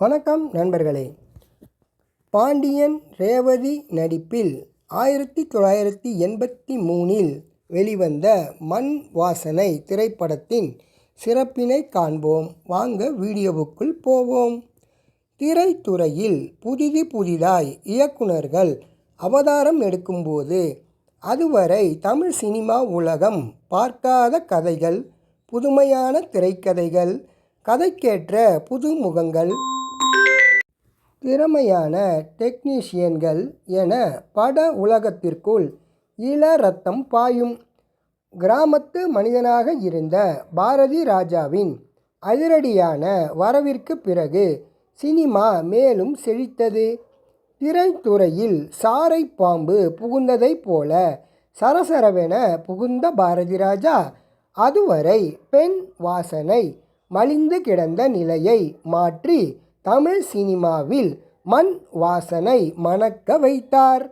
வணக்கம் நண்பர்களே. பாண்டியன் ரேவதி நடிப்பில் 1983 வெளிவந்த மண் வாசனை திரைப்படத்தின் சிறப்பினை காண்போம். வாங்க வீடியோவுக்குள் போவோம். திரைத்துறையில் புதிதாய் இயக்குனர்கள் அவதாரம் எடுக்கும்போது அதுவரை தமிழ் சினிமா உலகம் பார்க்காத கதைகள், புதுமையான திரைக்கதைகள், கதைக்கேற்ற புதுமுகங்கள், திறமையான டெக்னீஷியன்கள் என பட உலகத்திற்குள் இள ரத்தம் பாயும். கிராமத்து மனிதனாக இருந்த பாரதி ராஜாவின் அதிரடியான வரவிற்கு பிறகு சினிமா மேலும் செழித்தது. திரைத்துறையில் சாறை பாம்பு புகுந்ததைப் போல சரசரவென புகுந்த பாரதி ராஜா அதுவரை பெண் வாசனை மலிந்து கிடந்த நிலையை மாற்றி தமிழ் சினிமாவில் மண் வாசனை மணக்க வைத்தார்.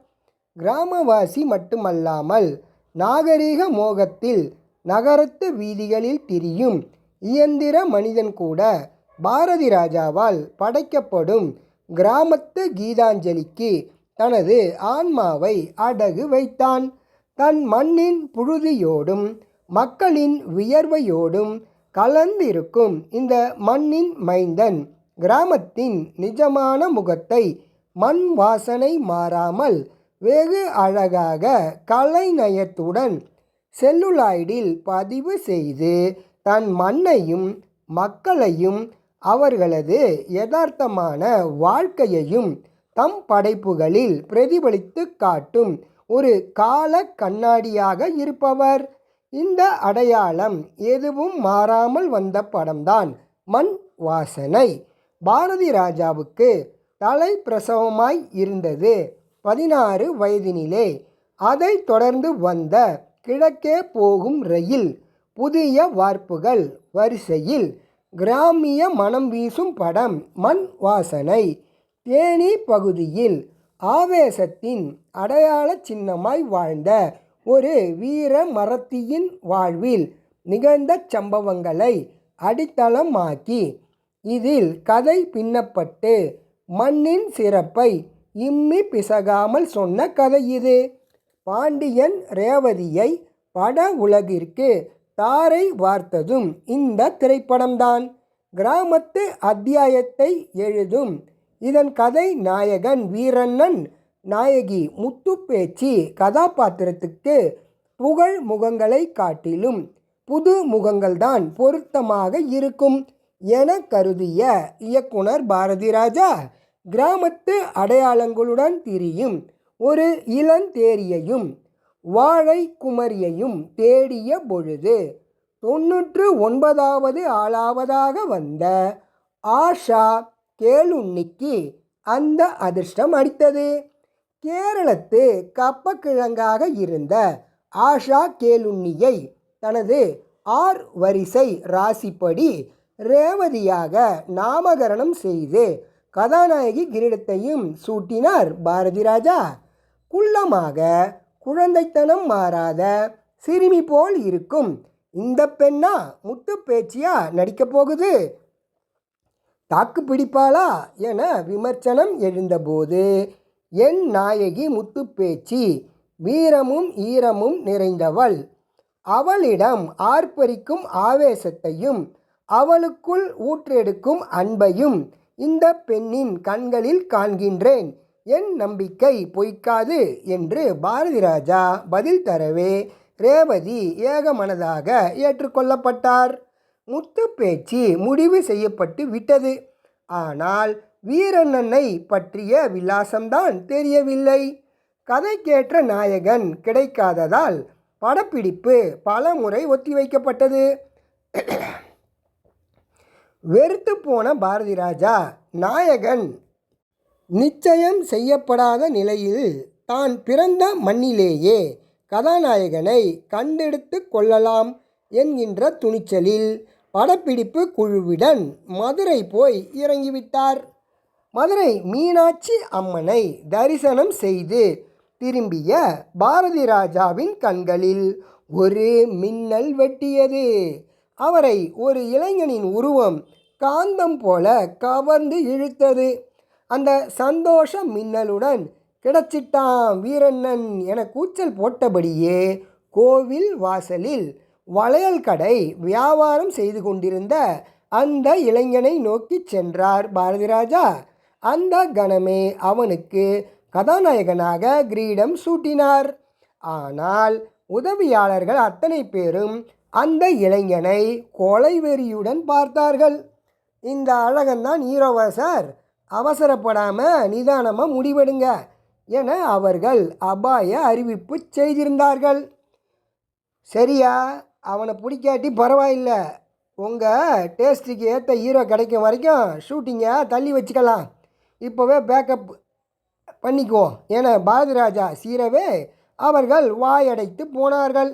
கிராமவாசி மட்டுமல்லாமல் நாகரிக மோகத்தில் நகரத்து வீதிகளில் திரியும் இயந்திர மனிதன் கூட பாரதி ராஜாவால் படைக்கப்படும் கிராமத்து கீதாஞ்சலிக்கு தனது ஆன்மாவை அடகு வைத்தான். தன் மண்ணின் புழுதியோடும் மக்களின் வியர்வையோடும் கலந்திருக்கும் இந்த மண்ணின் மைந்தன் கிராமத்தின் நிஜமான முகத்தை மண் வாசனை மாறாமல் வெகு அழகாக கலைநயத்துடன் செல்லுலாய்டில் பதிவு செய்து தன் மண்ணையும் மக்களையும் அவர்களது யதார்த்தமான வாழ்க்கையையும் தம் படைப்புகளில் பிரதிபலித்து காட்டும் ஒரு கால கண்ணாடியாக இருப்பவர். இந்த அடையாளம் எதுவும் மாறாமல் வந்த படம்தான் மண் வாசனை. பாரதி ராஜாவுக்கு தலை பிரசவமாய் இருந்தது 16 வயதினிலே. அதை தொடர்ந்து வந்த கிழக்கே போகும் ரயில், புதிய வார்ப்புகள் வரிசையில் கிராமிய மனம் வீசும் படம் மண் வாசனை. தேனி பகுதியில் ஆவேசத்தின் அடையாள சின்னமாய் வாழ்ந்த ஒரு வீர மறத்தியின் வாழ்வில் நிகழ்ந்த சம்பவங்களை அடித்தளமாக்கி இதில் கதை பின்னப்பட்டு மண்ணின் சிறப்பை இம்மி பிசகாமல் சொன்ன கதை இது. பாண்டியன் ரேவதியை பட உலகிற்கு தாரை வார்த்ததும் இந்த திரைப்படம்தான். கிராமத்து அத்தியாயத்தை எழுதும் இதன் கதை நாயகன் வீரண்ணன், நாயகி முத்துப்பேச்சி கதாபாத்திரத்துக்கு புகழ் முகங்களை காட்டிலும் புது முகங்கள்தான் பொருத்தமாக இருக்கும் என கருதிய இயக்குனர் பாரதி ராஜா கிராமத்து அடையாளங்களுடன் திரியும் ஒரு இளந்தேரியையும் வாழை குமரியையும் தேடிய பொழுது 99வது ஆளாவதாக வந்த ஆஷா கேளுன்னிக்கு அந்த அதிர்ஷ்டம் அடித்தது. கேரளத்து கப்பக்கிழங்காக இருந்த ஆஷா கேளுன்னியை தனது 6 வரிசை ராசிப்படி ரேவதியாக நாமகரணம் செய்து கதாநாயகி கிரீடத்தையும் சூட்டினார் பாரதி ராஜா. குள்ளமாக குழந்தைத்தனம் மாறாத சிறுமி போல் இருக்கும் இந்த பெண்ணா முத்துப்பேச்சியா நடிக்கப் போகுது? தாக்கு பிடிப்பாளா என விமர்சனம் எழுந்தபோது என் நாயகி முத்துப்பேச்சி வீரமும் ஈரமும் நிறைந்தவள். அவளிடம் ஆர்ப்பரிக்கும் ஆவேசத்தையும் அவளுக்குள் ஊற்றெடுக்கும் அன்பையும் இந்த பெண்ணின் கண்களில் காண்கின்றேன். என் நம்பிக்கை பொய்க்காது என்று பாரதி ராஜா பதில் தரவே ரேவதி ஏகமனதாக ஏற்றுக்கொள்ளப்பட்டார். முத்துப்பேச்சி முடிவு செய்யப்பட்டு விட்டது. ஆனால் வீரண்ணனை பற்றிய விலாசம்தான் தெரியவில்லை. கதைக்கேற்ற நாயகன் கிடைக்காததால் படப்பிடிப்பு பல முறை ஒத்திவைக்கப்பட்டது. வெறுத்து போன பாரதி ராஜா நாயகன் நிச்சயம் செய்யப்படாத நிலையில் தான் பிறந்த மண்ணிலேயே கதாநாயகனை கண்டெடுத்து கொள்ளலாம் என்கின்ற துணிச்சலில் படப்பிடிப்பு குழுவுடன் மதுரை போய் இறங்கிவிட்டார். மதுரை மீனாட்சி அம்மனை தரிசனம் செய்து திரும்பிய பாரதி ராஜாவின் கண்களில் ஒரு மின்னல் வெட்டியது. அவரை ஒரு இளைஞனின் உருவம் காந்தம் போல கவர்ந்து இழுத்தது. அந்த சந்தோஷ மின்னலுடன் கிடைச்சிட்டான் வீரண்ணன் என கூச்சல் போட்டபடியே கோவில் வாசலில் வளையல் கடை வியாபாரம் செய்து கொண்டிருந்த அந்த இளைஞனை நோக்கி சென்றார் பாரதிராஜா. அந்த கணமே அவனுக்கு கதாநாயகனாக கிரீடம் சூட்டினார். ஆனால் உதவியாளர்கள் அத்தனை பேரும் அந்த இளைஞனை கொலை வெறியுடன் பார்த்தார்கள். இந்த அழகன்தான் ஹீரோவா சார், அவசரப்படாமல் நிதானமாக முடிவெடுங்க என அவர்கள் அபாய அறிவிப்பு செய்திருந்தார்கள். சரியா, அவனை பிடிக்காட்டி பரவாயில்ல, உங்கள் டேஸ்ட்டுக்கு ஏற்ற ஹீரோ கிடைக்கும் வரைக்கும் ஷூட்டிங்கை தள்ளி வச்சுக்கலாம், இப்போவே பேக்கப் பண்ணிக்குவோம் என பாரதிராஜா சீரவே அவர்கள் வாயடைத்து போனார்கள்.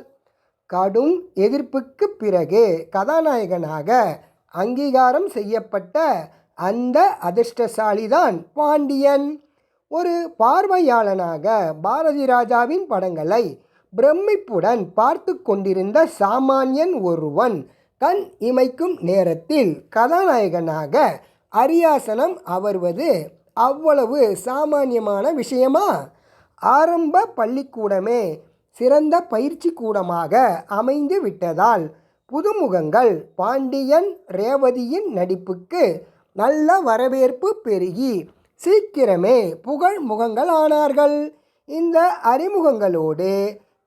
கடும் எதிர்ப்புக்கு பிறகு கதாநாயகனாக அங்கீகாரம் செய்யப்பட்ட அந்த அதிர்ஷ்டசாலிதான் பாண்டியன். ஒரு பார்வையாளனாக பாரதிராஜாவின் படங்களை பிரமிப்புடன் பார்த்து கொண்டிருந்த சாமானியன் ஒருவன் கண் இமைக்கும் நேரத்தில் கதாநாயகனாக அரியாசனம் அமர்வது அவ்வளவு சாமானியமான விஷயமா? ஆரம்ப பள்ளிக்கூடமே சிறந்த பயிற்சி கூடமாக அமைந்து விட்டதால் புதுமுகங்கள் பாண்டியன் ரேவதியின் நடிப்புக்கு நல்ல வரவேற்பு பெருகி சீக்கிரமே புகழ் முகங்கள் ஆனார்கள். இந்த அறிமுகங்களோடு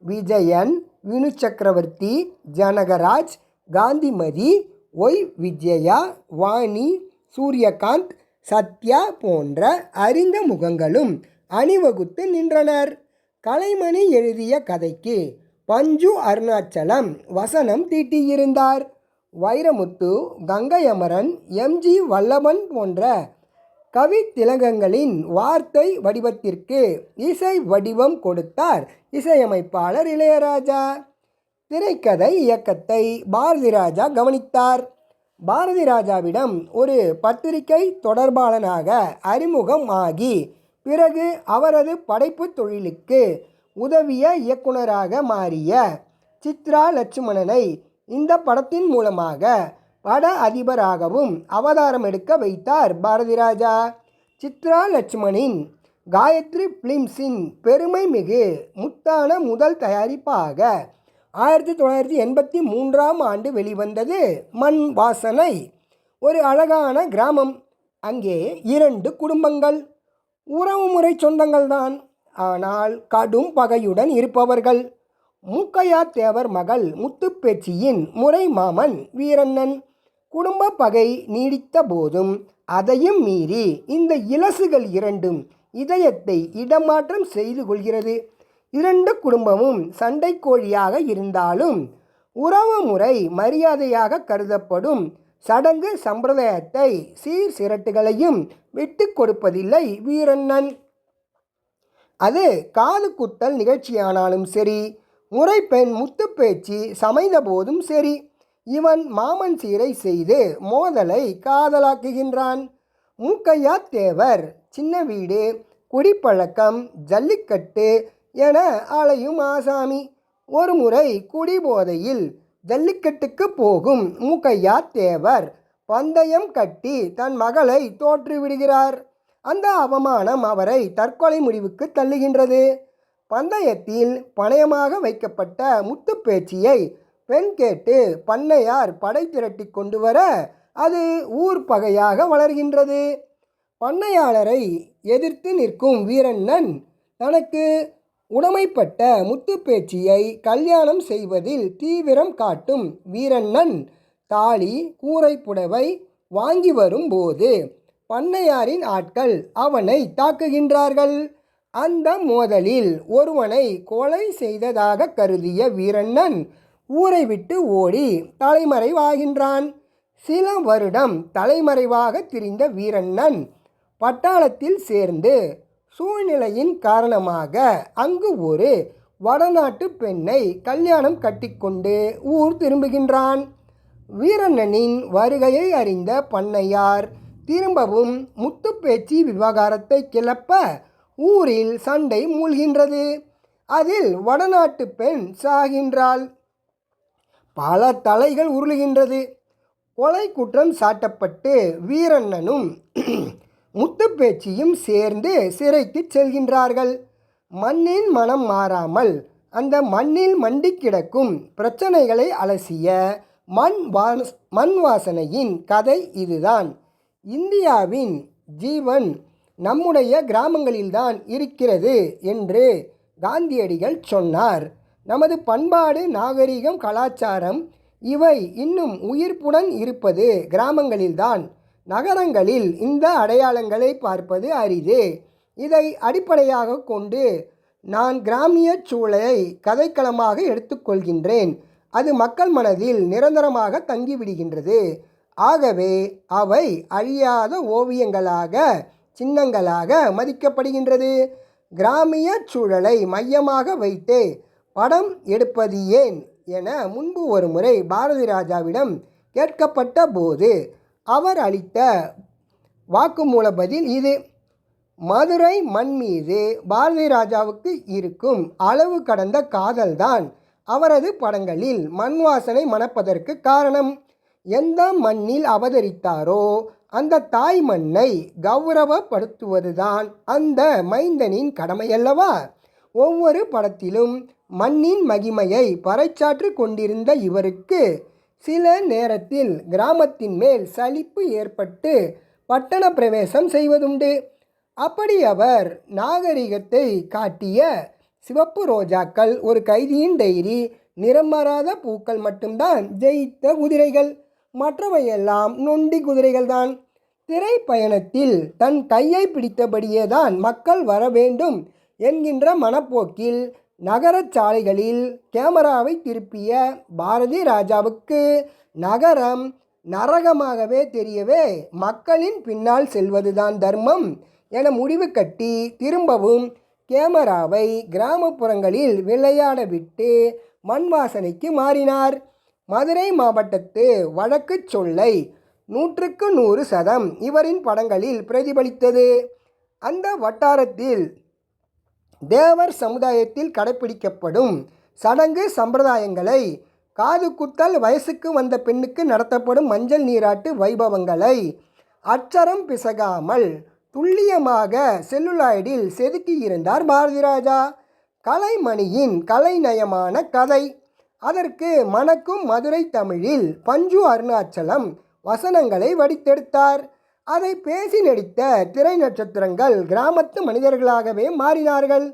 விஜயன், வினு சக்கரவர்த்தி, ஜனகராஜ், காந்திமதி, ஒய் விஜயா, வாணி, சூரியகாந்த், சத்யா போன்ற அறிந்த முகங்களும் அணிவகுத்து நின்றனர். கலைமணி எழுதிய கதைக்கு பஞ்சு அருணாச்சலம் வசனம் தீட்டியிருந்தார். வைரமுத்து, கங்கை அமரன், எம்ஜி வல்லபன் போன்ற கவி திலகங்களின் வார்த்தை வடிவத்திற்கு இசை வடிவம் கொடுத்தார் இசையமைப்பாளர் இளையராஜா. திரைக்கதை இயக்கத்தை பாரதிராஜா கவனித்தார். பாரதிராஜாவிடம் ஒரு பத்திரிகை தொடர்பாளனாக அறிமுகம் ஆகி பிறகு அவரது படைப்பு தொழிலுக்கு உதவிய இயக்குனராக மாறிய சித்ரா லட்சுமணனை இந்த படத்தின் மூலமாக பட அதிபராகவும் அவதாரம் எடுக்க வைத்தார் பாரதிராஜா. சித்ரா லட்சுமணின் காயத்ரி பிலிம்ஸின் பெருமை மிகு முத்தான முதல் தயாரிப்பாக 1983ஆம் ஆண்டு வெளிவந்தது மண் வாசனை. ஒரு அழகான கிராமம், அங்கே 2 குடும்பங்கள், உறவுமுறை சொந்தங்கள்தான், ஆனால் கடும் பகையுடன் இருப்பவர்கள். மூக்கையா தேவர் மகள் முத்துப்பேச்சியின் முறை மாமன் வீரண்ணன். குடும்ப பகை நீடித்த போதும் அதையும் மீறி இந்த இலசுகள் இரண்டும் இதயத்தை இடமாற்றம் செய்து கொள்கிறது. 2 குடும்பமும் சண்டை கோழியாக இருந்தாலும் உறவு முறை மரியாதையாக கருதப்படும் சடங்கு சம்பிரதாயத்தை சீர்சிரட்டுகளையும் விட்டு கொடுப்பதில்லை வீரண்ணன். அது காது குத்தல் நிகழ்ச்சியானாலும் சரி, முறைப்பெண் முத்துப்பேச்சி சமைந்த போதும் சரி, இவன் மாமன் சீரை செய்து மோதலை காதலாக்குகின்றான். மூக்கையா தேவர் சின்ன வீடு, குடிப்பழக்கம், ஜல்லிக்கட்டு என அலையும் ஆசாமி. ஒரு முறை குடிபோதையில் ஜல்லிக்கட்டுக்கு போகும் மூக்கையா தேவர் பந்தயம் கட்டி தன் மகளை தோற்றுவிடுகிறார். அந்த அவமானம் அவரை தற்கொலை முடிவுக்கு தள்ளுகின்றது. பந்தயத்தில் பணயமாக வைக்கப்பட்ட முத்துப்பேச்சியை பெண் கேட்டு பண்ணையார் படை திரட்டி கொண்டு வர அது ஊர் பகையாக வளர்கின்றது. பண்ணையாளரை எதிர்த்து நிற்கும் வீரண்ணன் தனக்கு உடைமைப்பட்ட முத்துப்பேச்சியை கல்யாணம் செய்வதில் தீவிரம் காட்டும் வீரண்ணன் தாலி கூரை புடவை வாங்கி வரும்போது பண்ணையாரின் ஆட்கள் அவனை தாக்குகின்றார்கள். அந்த மோதலில் ஒருவனை கொலை செய்ததாக கருதிய வீரண்ணன் ஊரை விட்டு ஓடி தலைமறைவாகின்றான். சில வருடம் தலைமறைவாக திரிந்த வீரண்ணன் பட்டாளத்தில் சேர்ந்து சூழ்நிலையின் காரணமாக அங்கு ஒரு வடநாட்டு பெண்ணை கல்யாணம் கட்டிக்கொண்டு ஊர் திரும்புகின்றான். வீரண்ணனின் வருகையை அறிந்த பண்ணையார் திரும்பவும் முத்துப்பேச்சி விவகாரத்தை கிளப்ப ஊரில் சண்டை மூழ்கின்றது. அதில் வடநாட்டு பெண் சாகின்றாள். பல தலைகள் உருளுகின்றது. கொலை குற்றம் சாட்டப்பட்டு வீரண்ணனும் முத்துப்பேச்சியும் சேர்ந்து சிறைக்கு செல்கின்றார்கள். மண்ணின் மனம் மாறாமல் அந்த மண்ணில் மண்டி கிடக்கும் பிரச்சனைகளை அலசிய மண் வாசனையின் கதை இதுதான். இந்தியாவின் ஜீவன் நம்முடைய கிராமங்களில்தான் இருக்கிறது என்று காந்தியடிகள் சொன்னார். நமது பண்பாடு, நாகரிகம், கலாச்சாரம் இவை இன்னும் உயிர்ப்புடன் இருப்பது கிராமங்களில்தான். நகரங்களில் இந்த அடையாளங்களை பார்ப்பது அரிது. இதை அடிப்படையாக கொண்டு நான் கிராமிய சூழலை கதைக்களமாக எடுத்துக்கொள்கின்றேன். அது மக்கள் மனதில் நிரந்தரமாக தங்கிவிடுகின்றது. ஆகவே அவை அழியாத ஓவியங்களாக, சின்னங்களாக மதிக்கப்படுகின்றது. கிராமிய சூழலை மையமாக வைத்து படம் எடுப்பது ஏன் என முன்பு ஒரு முறை பாரதி ராஜாவிடம் கேட்கப்பட்ட போது அவர் அளித்த வாக்குமூல பதில் இது. மதுரை மண் மீது பாரதி ராஜாவுக்கு இருக்கும் அளவு கடந்த காதல்தான் அவரது படங்களில் மண் வாசனை மணப்பதற்கு காரணம். எந்த மண்ணில் அவதரித்தாரோ அந்த தாய் மண்ணை கௌரவப்படுத்துவதுதான் அந்த மைந்தனின் கடமையல்லவா? ஒவ்வொரு படத்திலும் மண்ணின் மகிமையை பறைசாற்றி கொண்டிருந்த இவருக்கு சில நேரத்தில் கிராமத்தின் மேல் சலிப்பு ஏற்பட்டு பட்டண பிரவேசம் செய்வதுண்டு. அப்படி அவர் நாகரிகத்தை காட்டிய சிவப்பு ரோஜாக்கள், ஒரு கைதியின் டைரி, நிறம் மாறாத பூக்கள் மட்டும்தான் ஜெயித்த குதிரைகள். மற்றவையெல்லாம் நொண்டி குதிரைகள்தான். திரைப்பயணத்தில் தன் கையை பிடித்தபடியே தான் மக்கள் வர வேண்டும் என்கின்ற மனப்போக்கில் நகரச் சாலைகளில் கேமராவை திருப்பிய பாரதி ராஜாவுக்கு நகரம் நரகமாகவே தெரியவே மக்களின் பின்னால் செல்வதுதான் தர்மம் என முடிவு கட்டி திரும்பவும் கேமராவை கிராமப்புறங்களில் விளையாட விட்டு மண் வாசனைக்கு மாறினார். மதுரை மாவட்டத்து வழக்கு சொல்லை 100% இவரின் படங்களில் பிரதிபலித்தது. அந்த வட்டாரத்தில் தேவர் சமுதாயத்தில் கடைப்பிடிக்கப்படும் சடங்கு சம்பிரதாயங்களை, காது குத்தல், வயசுக்கு வந்த பெண்ணுக்கு நடத்தப்படும் மஞ்சள் நீராட்டு வைபவங்களை அச்சரம் பிசகாமல் துல்லியமாக செல்லுலாய்டில் செதுக்கியிருந்தார் பாரதி ராஜா. கலைமணியின் கலைநயமான கதை. அதற்கு மணக்கும் மதுரை தமிழில் பஞ்சு அருணாச்சலம் வசனங்களை வடித்தெடுத்தார். அதை பேசி நடித்த திரை நட்சத்திரங்கள் கிராமத்து மனிதர்களாகவே மாறினார்கள்.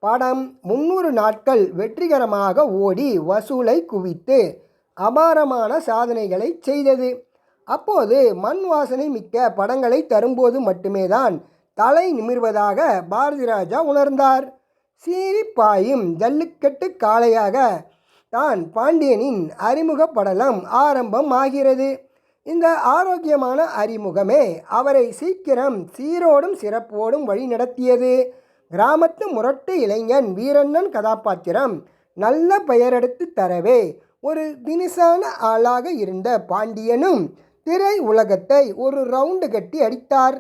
படம் 300 நாட்கள் வெற்றிகரமாக ஓடி வசூலை குவித்து அபாரமான சாதனைகளை செய்தது. அப்போது மண் வாசனை மிக்க படங்களை தரும்போது மட்டுமே தான் தலை நிமிர்வதாக பாரதி ராஜா உணர்ந்தார். சீறி பாயும் ஜல்லிக்கட்டு காளையாக தான் பாண்டியனின் அறிமுக படலம் ஆரம்பம் ஆகிறது. இந்த ஆரோக்கியமான அறிமுகமே அவரை சீக்கிரம் சீரோடும் சிறப்போடும் வழி நடத்தியது. கிராமத்து முரட்டு இளைஞன் வீரண்ணன் கதாபாத்திரம் நல்ல பெயரெடுத்து தரவே ஒரு தினிசான ஆளாக இருந்த பாண்டியனும் திரை உலகத்தை ஒரு ரவுண்டு கட்டி அடித்தார்.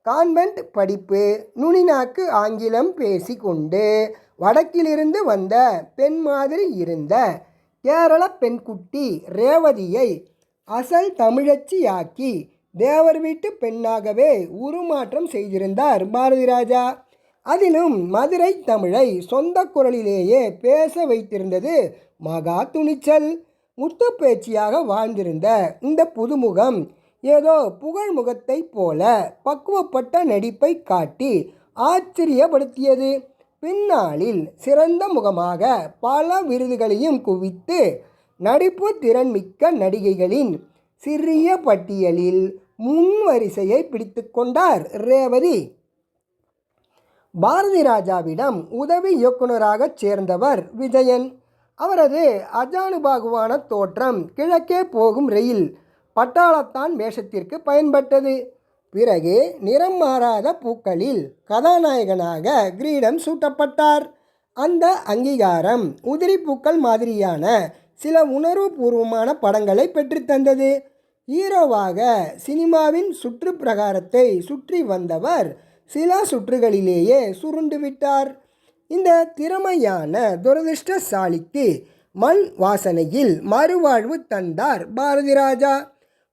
கான்வென்ட் படிப்பு, நுனிநாக்கு ஆங்கிலம் பேசி கொண்டு வடக்கிலிருந்து வந்த பெண் மாதிரி இருந்த கேரள பெண்குட்டி ரேவதியை அசல் தமிழச்சியாக்கி தேவர் வீட்டு பெண்ணாகவே உருமாற்றம் செய்திருந்தார் பாரதி ராஜா. அதிலும் மதுரை தமிழை சொந்த குரலிலேயே பேச வைத்திருந்தது மகா துணிச்சல். முத்துப்பேச்சியாக வாழ்ந்திருந்த இந்த புதுமுகம் ஏதோ புகழ்முகத்தை போல பக்குவப்பட்ட நடிப்பை காட்டி ஆச்சரியப்படுத்தியது. பின்னாளில் சிறந்த முகமாக பல விருதுகளையும் குவித்து நடிப்பு திறன்மிக்க நடிகைகளின் சிறிய பட்டியலில் முன்வரிசையை பிடித்து கொண்டார் ரேவதி. பாரதி ராஜாவிடம் உதவி இயக்குநராக சேர்ந்தவர் விஜயன். அவரது அஜானுபாகுவான தோற்றம் கிழக்கே போகும் ரயில் பட்டாளத்தான் வேஷத்திற்கு பயன்பட்டது. பிறகு நிறம் மாறாத பூக்களில் கதாநாயகனாக கிரீடம் சூட்டப்பட்டார். அந்த அங்கீகாரம் உதிரி பூக்கள் மாதிரியான சில உணர்வுபூர்வமான படங்களை பெற்றுத்தந்தது. ஹீரோவாக சினிமாவின் சுற்று பிரகாரத்தை சுற்றி வந்தவர் சில சுற்றுகளிலேயே சுருண்டு விட்டார். இந்த திறமையான துரதிர்ஷ்டசாலிக்கு மண் வாசனையில் மறுவாழ்வு தந்தார் பாரதி ராஜா.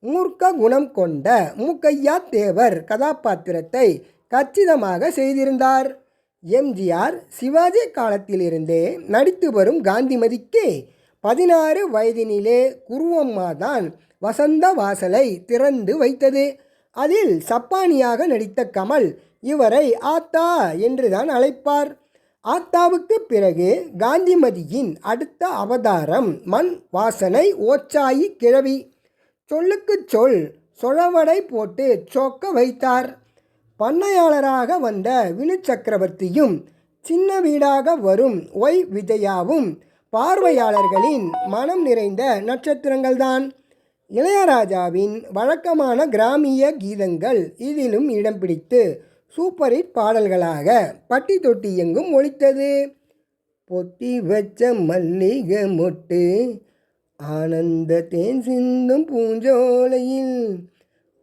மூர்க்க குணம் கொண்ட மூக்கையா தேவர் கதாபாத்திரத்தை கச்சிதமாக செய்திருந்தார். எம்ஜிஆர் சிவாஜி காலத்திலிருந்தே நடித்து வரும் காந்திமதிக்கு 16 வயதினிலே குருவம்மா தான் வசந்த வாசலை திறந்து வைத்தது. அதில் சப்பானியாக நடித்த கமல் இவரை ஆத்தா என்றுதான் அழைப்பார். ஆத்தாவுக்கு பிறகு காந்திமதியின் அடுத்த அவதாரம் மண் வாசனை ஓச்சாயி கிழவி. சொல்லுக்கு சொல் சொழவடை போட்டு சொக்க வைத்தார். பண்ணையாளராக வந்த வினு சக்கரவர்த்தியும் சின்ன வீடாக வரும் ஒய் விஜயாவும் பார்வையாளர்களின் மனம் நிறைந்த நட்சத்திரங்கள்தான். இளையராஜாவின் வழக்கமான கிராமிய கீதங்கள் இதிலும் இடம் பிடித்து சூப்பர் ஹிட் பாடல்களாக பட்டி தொட்டி எங்கும் ஒலித்தது. பொத்தி வச்ச மல்லிகை மொட்டு ஆனந்த தேன் சிந்தும் பூஞ்சோலையில்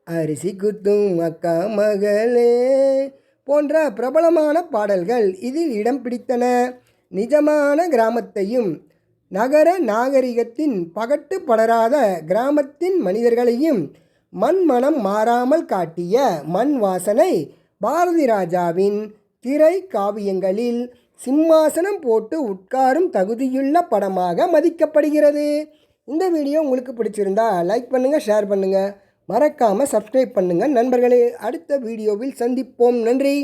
அரிசி குத்தும் அக்கா மகளே போன்ற பிரபலமான பாடல்கள் இதில் இடம் பிடித்தன. நிஜமான கிராமத்தையும் நகர நாகரிகத்தின் பகட்டு படராத கிராமத்தின் மனிதர்களையும் மண் மனம் மாறாமல் காட்டிய மண் வாசனை பாரதி ராஜாவின் திரை காவியங்களில் சிம்மாசனம் போட்டு உட்காரும் தகுதியுள்ள படமாக மதிக்கப்படுகிறது. இந்த வீடியோ உங்களுக்கு பிடிச்சிருந்தா லைக் பண்ணுங்கள், ஷேர் பண்ணுங்கள், மறக்காமல் சப்ஸ்கிரைப் பண்ணுங்கள் நண்பர்களே. அடுத்த வீடியோவில் சந்திப்போம். நன்றி.